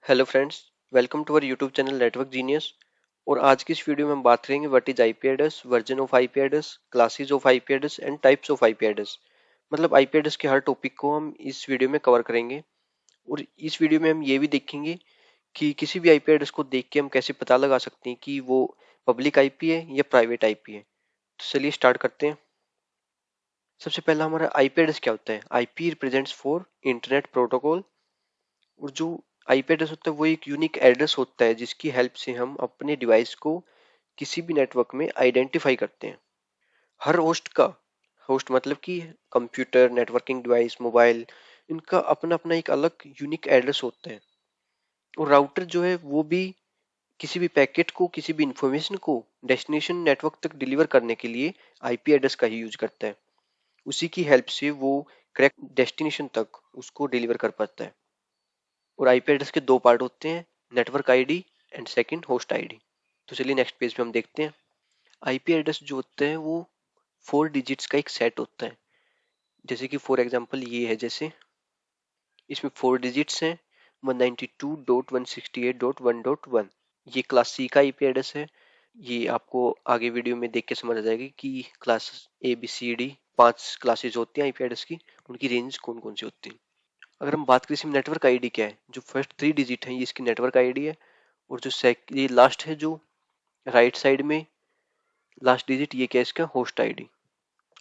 Hello friends, welcome to our YouTube channel network genius. और आज की इस वीडियो में हम बात करेंगे what is IP address, version of IP address, classes of IP address and types of IP address. मतलब आईपी एड्रेस के हर टॉपिक को हम इस वीडियो में कवर करेंगे। और इस वीडियो में हम ये भी देखेंगे कि किसी भी आईपी एड्रेस को देख के हम कैसे पता लगा सकते हैं कि वो पब्लिक आईपी है या प्राइवेट आईपी है। तो चलिए स्टार्ट करते हैं। सबसे पहला हमारा आईपी एड्रेस क्या होता है। IP represents for internet protocol. और जो आईपी एड्रेस होता है वो एक यूनिक एड्रेस होता है जिसकी हेल्प से हम अपने डिवाइस को किसी भी नेटवर्क में आइडेंटिफाई करते हैं। हर होस्ट मतलब कि कंप्यूटर, नेटवर्किंग डिवाइस, मोबाइल, इनका अपना अपना एक अलग यूनिक एड्रेस होता है। और राउटर जो है वो भी किसी भी पैकेट को, किसी भी इंफॉर्मेशन को डेस्टिनेशन नेटवर्क तक डिलीवर करने के लिए आईपी एड्रेस का ही यूज करता है। उसी की हेल्प से वो करेक्ट डेस्टिनेशन तक उसको डिलीवर कर पाता है। और आईपी एड्रेस के दो पार्ट होते हैं, network ID and second host ID. तो चलिए नेक्स्ट पेज पे हम देखते हैं। आईपी एड्रेस जो होते हैं वो 4 डिजिट्स का एक सेट होता है। जैसे कि फॉर एग्जांपल ये है, जैसे इसमें 4 डिजिट्स हैं, 192.168.1.1। ये क्लास सी का आईपी एड्रेस है। ये आपको आगे वीडियो में देख के समझ आ जाएगी कि class A B C D 5 classes होती हैं आईपी एड्रेस की, उनकी रेंज कौन कौन सी होती है। अगर हम बात करें इसमें नेटवर्क आईडी क्या है, जो फर्स्ट 3 डिजिट है ये इसकी नेटवर्क आईडी है। और जो ये लास्ट है, जो राइट साइड में लास्ट डिजिट, ये क्या है इसका होस्ट आईडी।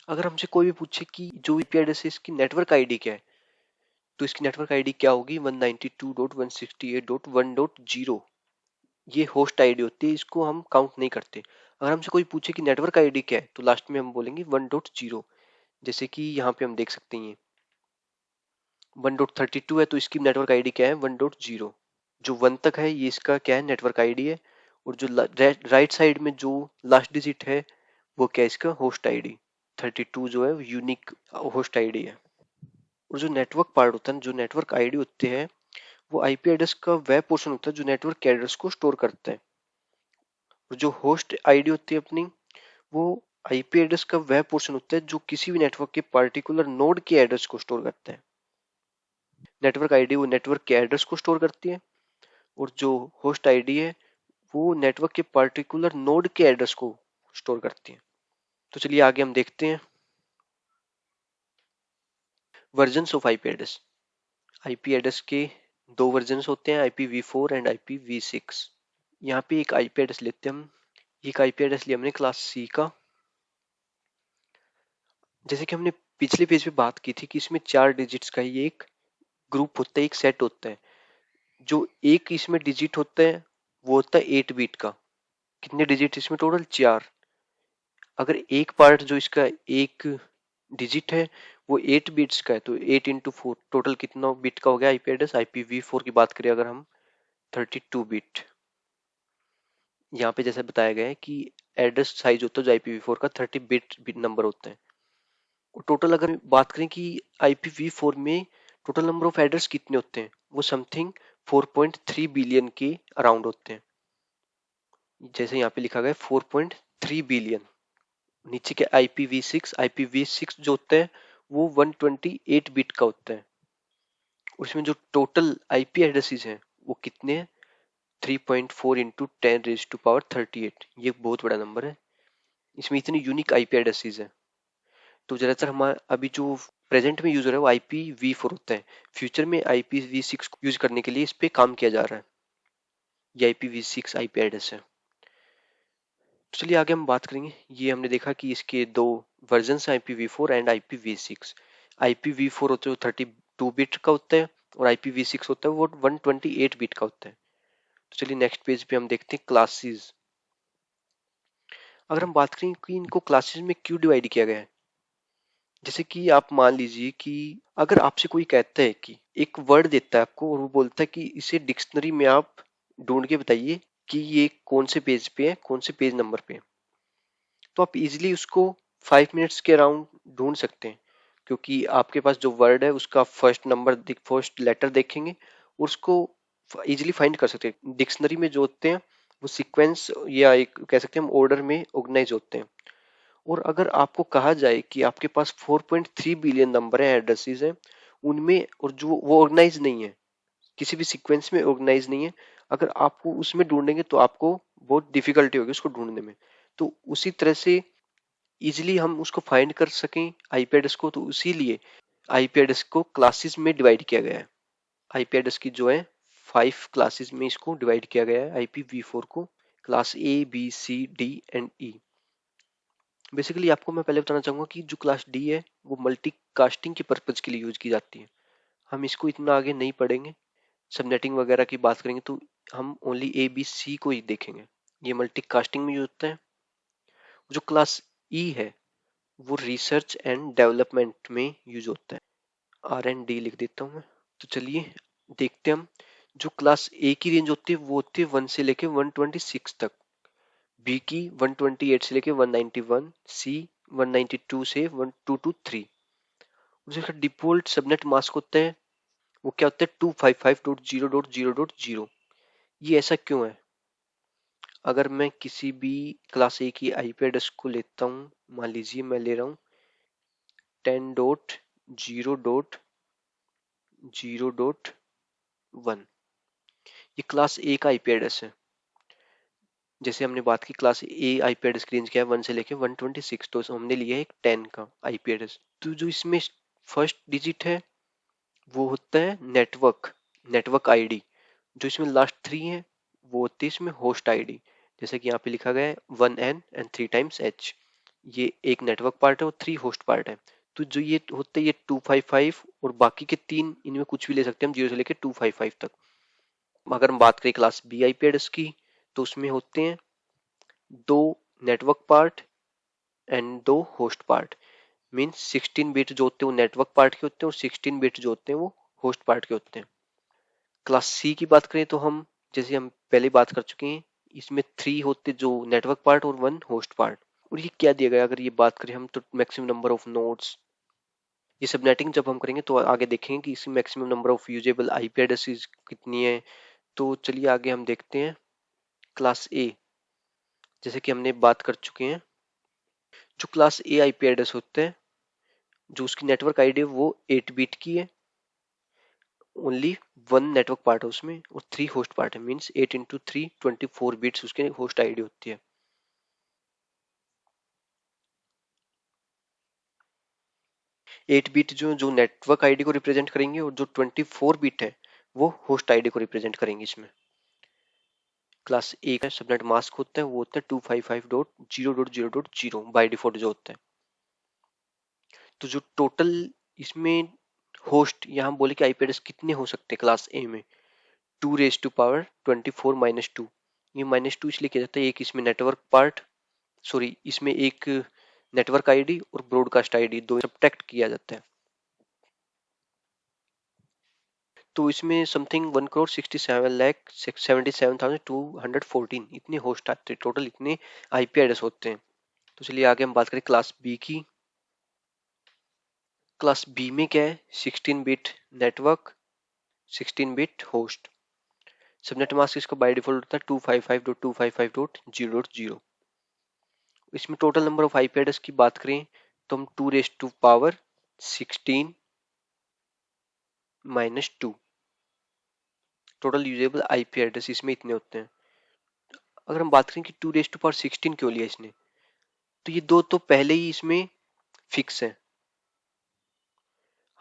अगर हमसे कोई भी पूछे कि जो ईपी एड्रेस है इसकी नेटवर्क आईडी क्या है, तो इसकी नेटवर्क आईडी क्या होगी, 192.168.1.0। ये होस्ट आईडी होती है, इसको हम काउंट नहीं करते। अगर हमसे कोई पूछे कि नेटवर्क आईडी क्या है, तो लास्ट में हम बोलेंगे 1.0। जैसे कि यहाँ पे हम देख सकते हैं 1.32 है, तो इसकी नेटवर्क आईडी क्या है, 1.0। जो 1 तक है ये इसका क्या है, नेटवर्क आईडी है। और जो राइट साइड में जो लास्ट डिजिट है वो क्या है, इसका होस्ट आईडी। 32 जो है यूनिक होस्ट आईडी है। और जो नेटवर्क पार्ट होता है, जो नेटवर्क आईडी होते हैं, वो आईपी एड्रेस का वह पोर्शन होता है जो नेटवर्क एड्रेस को स्टोर करता है। और जो होस्ट आईडी होती है अपनी, वो आईपी एड्रेस का वह पोर्शन होता है जो किसी भी नेटवर्क के पार्टिकुलर नोड के एड्रेस को स्टोर करता है। नेटवर्क आईडी वो नेटवर्क के एड्रेस को स्टोर करती है, और जो होस्ट आईडी है वो नेटवर्क के पार्टिकुलर नोड के एड्रेस को स्टोर करती है। तो चलिए आगे हम देखते हैं versions of IP address. IP address के दो वर्जन्स होते हैं, IPv4 एंड IPv6। यहाँ पे एक आईपी एड्रेस लेते हैं हम। एक आईपी एड्रेस लिया हमने क्लास सी का। जैसे कि हमने पिछले पेज पे बात की थी कि इसमें 4 डिजिट्स का ही एक ग्रुप होता है, एक सेट होता है। जो एक इसमें डिजिट होता है वो होता है 8 बिट का। कितने डिजिट इसमें टोटल, 4। अगर एक पार्ट जो इसका एक डिजिट है वो 8 बिट्स का है, तो 8 × 4 टोटल कितना बिट का हो गया आईपी एड्रेस। IPv4 की बात करें अगर हम, 32 बिट। यहाँ पे जैसे बताया गया है कि एड्रेस साइज होता है जो IPv4 का 30 बिट नंबर होता है। और टोटल अगर बात करें कि IPv4 में टोटल नंबर ऑफ एड्रेस कितने होते हैं, वो समथिंग 4.3 बिलियन के अराउंड होते हैं। जैसे यहाँ पे लिखा गया है 4.3 बिलियन। नीचे के IPv6 जो होता है वो 128 बिट का होता है। उसमें जो टोटल आईपी एड्रेसेस हैं वो कितने हैं, 3.4 इंटू 10⁻38। ये बहुत बड़ा नंबर है। इसमें इतनी यूनिक आईपी एड्रेसेस हैं। तो ज्यादातर हमारा अभी जो प्रेजेंट में यूज हो रहा है वो IPv4 होता है। फ्यूचर में IPv6 को यूज करने के लिए इस पे काम किया जा रहा है। ये IPv6 आईपी एड्रेस है। तो चलिए आगे हम बात करेंगे। ये हमने देखा कि इसके दो वर्जन हैं, IPv4 एंड IPv6। IPv4 होता है वो 32 बिट का होता है, और IPv6 होता है वो 128 बिट का होता है। तो चलिए नेक्स्ट पेज पे हम देखते हैं क्लासेस। अगर हम बात करें कि इनको क्लासेस में क्यों डिवाइड किया गया है, जैसे कि आप मान लीजिए कि अगर आपसे कोई कहता है कि एक वर्ड देता है आपको और वो बोलता है कि इसे डिक्शनरी में आप ढूंढ के बताइए कि ये कौन से पेज पे है, कौन से पेज नंबर पे है, तो आप इजीली उसको 5 मिनट्स के अराउंड ढूंढ सकते हैं। क्योंकि आपके पास जो वर्ड है उसका फर्स्ट लेटर देखेंगे और उसको इजीली फाइंड कर सकते हैं। डिक्शनरी में जो होते हैं वो सीक्वेंस या एक कह सकते हैं हम ऑर्डर में ऑर्गेनाइज होते हैं। और अगर आपको कहा जाए कि आपके पास 4.3 बिलियन नंबर है, एड्रेसेस हैं उनमें, और जो वो ऑर्गेनाइज नहीं है, किसी भी सीक्वेंस में ऑर्गेनाइज नहीं है। अगर आपको उसमें ढूंढेंगे तो आपको बहुत डिफिकल्टी होगी उसको ढूंढने में। तो उसी तरह से इजिली हम उसको फाइंड कर सकें आईपी एड्रेस को, तो इसीलिए आईपी एड्रेस को क्लासेस में डिवाइड किया गया है। आईपी एड्रेस की जो है 5 क्लासेस में इसको डिवाइड किया गया है IPv4 को, class A B C D and E। Basically आपको मैं पहले बताना चाहूंगा कि जो क्लास डी है वो मल्टीकास्टिंग के पर्पज के लिए यूज की जाती है। हम इसको इतना आगे नहीं पढ़ेंगे, सबनेटिंग वगैरह की बात करेंगे तो हम ओनली ABC को ही देखेंगे। ये मल्टीकास्टिंग में यूज होता है। जो क्लास ई है वो रिसर्च एंड डेवलपमेंट में यूज होता है। R&D लिख देता हूँ मैं। तो चलिए देखते हैं हम। जो क्लास ए की रेंज होती है वो होती है 1 से लेके 126 तक, बी की 128 से लेके 191, सी 192 से 1223। उसका डिफॉल्ट सबनेट मास्क होता है वो क्या होता है 255.0.0.0। ये ऐसा क्यों है? अगर मैं किसी भी क्लास ए की आईपी एड्रेस को लेता हूँ, मान लीजिए मैं ले रहा हूँ 10.0.0.1, ये क्लास ए का आईपी एड्रेस है। जैसे हमने बात की क्लास ए आईपी एड्रेस की रेंज क्या है 1 से लेके 126, तो हमने लिया है एक 10 का आईपी एड्रेस। तो जो इसमें फर्स्ट डिजिट है वो होता है नेटवर्क आईडी। जो इसमें लास्ट 3 है वो होती है इसमें होस्ट आईडी। जैसे कि यहाँ पे लिखा गया है 1N एंड 3 टाइम्स H। ये एक नेटवर्क पार्ट है और 3 होस्ट पार्ट है। तो जो ये होते हैं ये 255 और बाकी के 3 इनमें कुछ भी ले सकते हैं हम 0 से लेकर 255 तक। अगर हम बात करें क्लास बी आईपी एड्रेस की तो उसमें होते हैं 2 network part and 2 host part. Means 16 bit जो होते हैं वो नेटवर्क पार्ट के होते हैं और 16 बिट जो होते हैं वो होस्ट पार्ट के होते हैं। क्लास सी की बात करें तो हम जैसे हम पहले बात कर चुके हैं, इसमें 3 होते जो नेटवर्क पार्ट और 1 होस्ट पार्ट। और ये क्या दिया गया अगर ये बात करें हम तो मैक्सिमम नंबर ऑफ नोड्स। ये सबनेटिंग जब हम करेंगे तो आगे देखेंगे कि इसमें maximum number of usable IP addresses कितनी है। तो चलिए आगे हम देखते हैं क्लास ए। जैसे कि हमने बात कर चुके हैं जो क्लास ए आईपी एड्रेस होते हैं, जो उसकी नेटवर्क आईडी है वो 8 बिट की है। ओनली 1 नेटवर्क पार्ट है उसमें और 3 होस्ट पार्ट है। मीन्स 8 इंटू 3 24 बिट्स उसके होस्ट आईडी होती है। 8 बिट जो नेटवर्क आईडी को रिप्रेजेंट करेंगे और जो 24 बिट है वो होस्ट आईडी को रिप्रेजेंट करेंगे। इसमें क्लास ए का सबनेट मास्क होता है वो होता है 255.0.0.0 बाय डिफॉल्ट जो होता है। तो जो टोटल इसमें होस्ट यहाँ बोले कि आईपी एड्रेस कितने हो सकते हैं क्लास ए में, 2^24 -2। ये -2 इसलिए किया जाता है, एक इसमें नेटवर्क पार्ट, सॉरी इसमें एक नेटवर्क आईडी और ब्रॉडकास्ट आईडी दो सब्ट्रैक्ट किया जाता है। तो इसमें समथिंग 1,67,77,214 इतने होस्ट आते हैं, टोटल इतने आईपी एड्रेस होते हैं। तो चलिए आगे हम बात करें क्लास बी की। क्लास बी में क्या है 16 bit network, 16 bit host. Subnet mask इसका बाय डिफॉल्ट होता है 255.255.0.0। इसमें total number of IP address की बात करें तो हम 2^16 -2 टोटल यूजेबल आईपी एड्रेस इसमें इतने होते हैं। अगर हम बात करें कि 2^16 क्यों लिया इसने, तो ये दो तो पहले ही इसमें फिक्स है।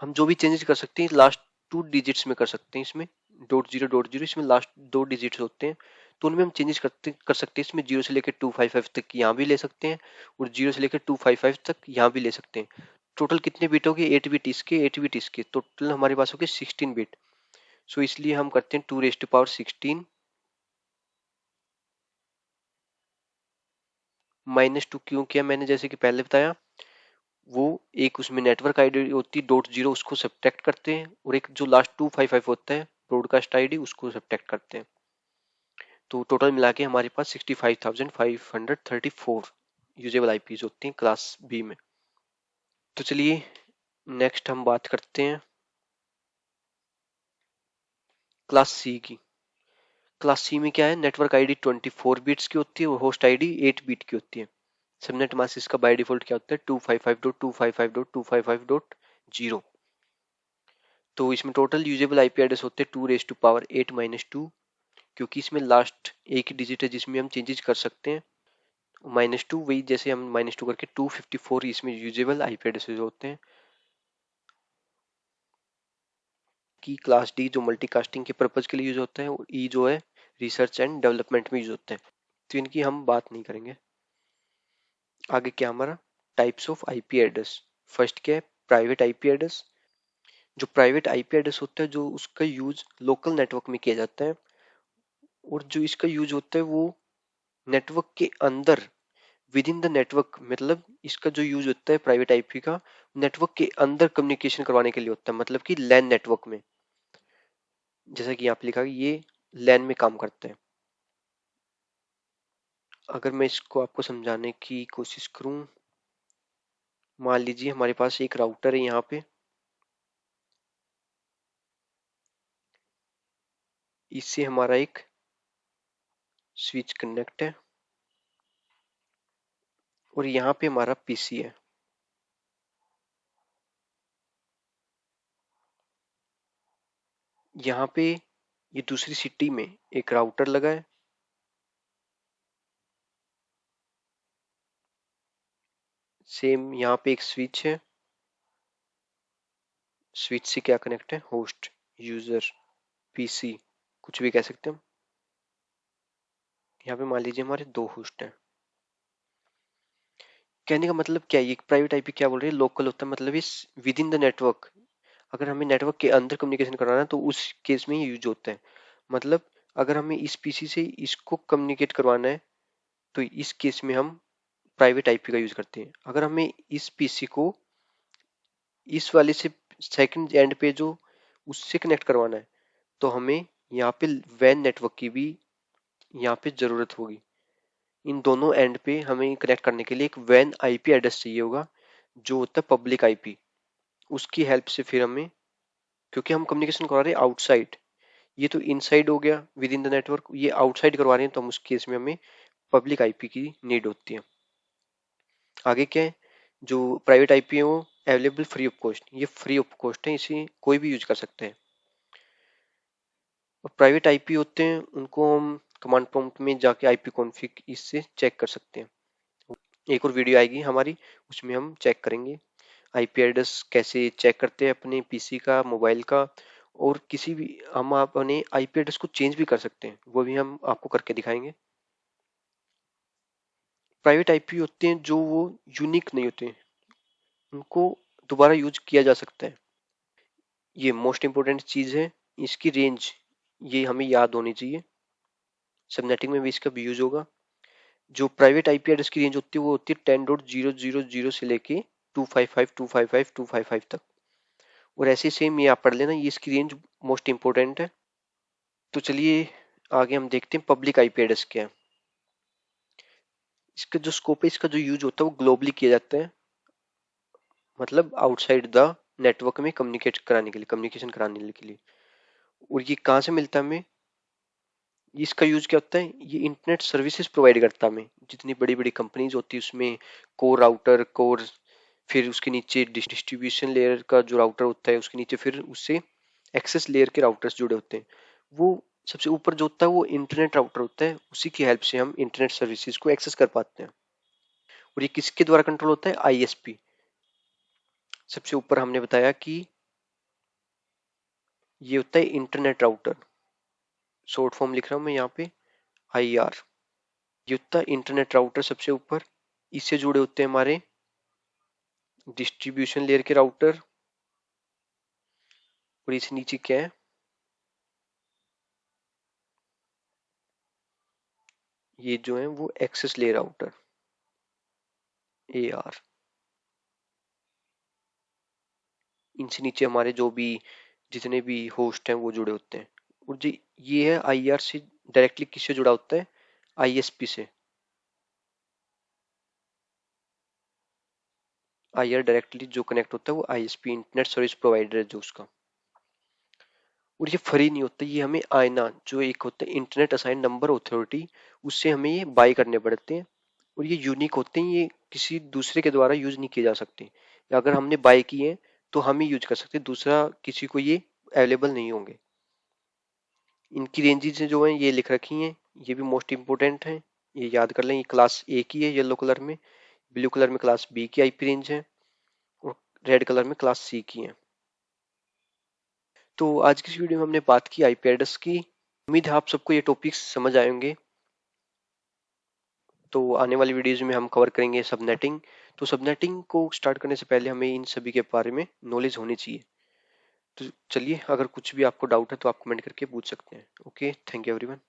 हम जो भी चेंजेस कर सकते हैं लास्ट 2 डिजिट्स में कर सकते हैं। इसमें .0.0 इसमें लास्ट 2 डिजिट्स होते हैं, तो उनमें हम चेंजेस कर सकते हैं। इसमें 0 से लेकर 255 तक यहाँ भी ले सकते हैं और 0 से लेकर 255 तक यहाँ भी ले सकते हैं। टोटल कितने बिट हो गए 8 बिट इसके 8 बिट इसके, टोटल हमारे पास हो गए 16 बिट। सो इसलिए हम करते हैं 2^16 -2। क्यों किया मैंने, जैसे कि पहले बताया, वो एक उसमें नेटवर्क आईडी होती है .0 उसको सब्ट्रैक्ट करते हैं और एक जो लास्ट 255 होता है ब्रॉडकास्ट आईडी उसको सब्ट्रैक्ट करते हैं। तो टोटल मिला के हमारे पास 65,534 यूजेबल आईपीज होते हैं क्लास बी में। तो चलिए नेक्स्ट हम बात करते हैं क्लास सी की। क्लास सी में क्या है नेटवर्क आईडी 24 बिट्स की होती है और होस्ट आईडी 8 बिट की होती है। सबनेट मास्क इसका बाय डिफॉल्ट क्या होता है 255.255.255.0। तो इसमें टोटल यूजेबल आईपी एड्रेस होते हैं 2⁻8 - 2, क्योंकि इसमें लास्ट एक ही डिजिट है जिसमें हम चेंजेस कर सकते हैं। -2 वही, जैसे हम -2 करके 254 इसमें यूजेबल आईपी एड्रेसेस होते हैं। की क्लास डी जो मल्टीकास्टिंग के पर्पज के लिए यूज होता है, और ई जो है रिसर्च एंड डेवलपमेंट में यूज होते हैं। तो इनकी हम बात नहीं करेंगे। आगे क्या हमारा types of IP address. First क्या है, प्राइवेट आईपी एड्रेस। जो प्राइवेट आईपी एड्रेस होता है, जो उसका यूज लोकल नेटवर्क में किया जाता है, और जो इसका यूज होता है वो नेटवर्क के अंदर, विद इन द नेटवर्क, मतलब इसका जो यूज होता है प्राइवेट आईपी का, नेटवर्क के अंदर कम्युनिकेशन करवाने के लिए होता है, मतलब कि लैन नेटवर्क में। जैसा कि यहाँ पे लिखा है, ये लैन में काम करता है। अगर मैं इसको आपको समझाने की कोशिश करूं, मान लीजिए हमारे पास एक राउटर है यहाँ पे, इससे हमारा एक स्विच कनेक्ट है, और यहाँ पे हमारा पीसी है। यहाँ पे ये दूसरी सिटी में एक राउटर लगा है, सेम यहाँ पे एक स्विच है। स्विच से क्या कनेक्ट है, होस्ट, यूजर, पीसी, कुछ भी कह सकते हैं हम। यहाँ पे मान लीजिए हमारे दो होस्ट हैं। कहने का मतलब क्या है, ये प्राइवेट आईपी क्या बोल रही है, लोकल होता है, मतलब इस विद इन द नेटवर्क। अगर हमें नेटवर्क के अंदर कम्युनिकेशन करवाना है तो उस केस में ये यूज होता है। मतलब अगर हमें इस पीसी से इसको कम्युनिकेट करवाना है तो इस केस में हम प्राइवेट आईपी का यूज करते हैं। अगर हमें इस पीसी को इस वाले से सेकंड एंड पे जो उससे कनेक्ट करवाना है, तो हमें यहाँ पे वैन नेटवर्क की भी यहाँ पे जरूरत होगी। इन दोनों एंड पे हमें कनेक्ट करने के लिए एक वैन आईपी एड्रेस चाहिए होगा, जो होता है पब्लिक आईपी। उसकी हेल्प से फिर हमें, क्योंकि हम कम्युनिकेशन करवा रहे हैं आउटसाइड, ये तो इनसाइड हो गया विद इन द नेटवर्क, ये आउटसाइड करवा रहे हैं, तो हम उस केस में हमें पब्लिक आईपी की नीड होती है। आगे क्या है, जो प्राइवेट आईपी है वो अवेलेबल फ्री ऑफ कॉस्ट, ये फ्री ऑफ कॉस्ट है, इसे कोई भी यूज कर सकते हैं। और प्राइवेट आईपी होते हैं उनको हम कमांड प्रॉम्प्ट में जाके आईपी कॉन्फ़िग इससे चेक कर सकते हैं। एक और वीडियो आएगी हमारी, उसमें हम चेक करेंगे आईपी एड्रेस कैसे चेक करते हैं अपने पीसी का, मोबाइल का, और किसी भी हम अपने आईपी एड्रेस को चेंज भी कर सकते हैं, वो भी हम आपको करके दिखाएंगे। प्राइवेट आईपी होते हैं जो वो यूनिक नहीं होते, उनको दोबारा यूज किया जा सकता है। ये मोस्ट इंपॉर्टेंट चीज है, इसकी रेंज ये हमें याद होनी चाहिए। सबनेटिंग में भी इसका भी यूज होगा। जो प्राइवेट आईपी एड्रेस की रेंज होती है वो होती है 10.0.0.0 से लेके 255 तक। और ऐसे सेम ये आप पढ़ लेना, ये इसकी रेंज मोस्ट इंपॉर्टेंट है। तो चलिए आगे हम देखते हैं पब्लिक आईपी एड्रेस क्या है। इसका जो स्कोप है, इसका जो यूज होता है वो ग्लोबली किया जाता है, मतलब आउटसाइड द नेटवर्क में कम्युनिकेट कराने के लिए, कम्युनिकेशन कराने के लिए। और ये कहाँ से मिलता है हमें, इसका यूज क्या होता है, ये इंटरनेट सर्विसेज प्रोवाइड करता है हमें। जितनी बड़ी बड़ी कंपनीज होती है उसमें कोर राउटर, कोर, फिर उसके नीचे डिस्ट्रीब्यूशन लेयर का जो राउटर होता है, उसके नीचे फिर उससे एक्सेस लेयर के राउटर्स जुड़े होते हैं। वो सबसे ऊपर जो होता है वो इंटरनेट राउटर होता है, उसी की हेल्प से हम इंटरनेट सर्विसेज को एक्सेस कर पाते हैं। और ये किसके द्वारा कंट्रोल होता है, आईएसपी। सबसे ऊपर हमने बताया कि ये होता है इंटरनेट राउटर, शॉर्ट फॉर्म लिख रहा हूं मैं यहाँ पे, आईआर। ये होता है इंटरनेट राउटर सबसे ऊपर। इससे जुड़े होते हैं हमारे डिस्ट्रीब्यूशन लेयर के राउटर, और इस नीचे क्या है, ये जो है वो एक्सेस लेयर राउटर, एआर। इनसे नीचे हमारे जो भी जितने भी होस्ट हैं वो जुड़े होते हैं। और जी ये है आईआर से डायरेक्टली किससे जुड़ा होता है, आईएसपी से। आईआर डायरेक्टली जो कनेक्ट होता है वो आईएसपी, इंटरनेट सर्विस प्रोवाइडर है जो उसका। और ये फ्री नहीं होता, ये हमें आईना जो एक होता है इंटरनेट असाइन नंबर अथॉरिटी, उससे हमें ये बाई करने पड़ते हैं। और ये यूनिक होते हैं, ये किसी दूसरे के द्वारा यूज नहीं किए जा सकते। अगर हमने बाय किए हैं तो हम ही यूज कर सकते हैं, दूसरा किसी को ये अवेलेबल नहीं होंगे। इनकी रेंजेस जो हैं ये लिख रखी हैं, ये भी मोस्ट इंपोर्टेंट हैं, ये याद कर लें। ये क्लास ए की है येलो कलर में, ब्लू कलर में क्लास बी की आईपी रेंज है, और रेड कलर में क्लास सी की है। तो आज की इस वीडियो में हमने बात की आईपी एड्रेस की। उम्मीद है आप सबको ये टॉपिक्स समझ आए होंगे। तो आने वाली वीडियोज में हम कवर करेंगे सबनेटिंग। तो सबनेटिंग को स्टार्ट करने से पहले हमें इन सभी के बारे में नॉलेज होनी चाहिए। तो चलिए, अगर कुछ भी आपको डाउट है तो आप कमेंट करके पूछ सकते हैं। Okay, thank you everyone.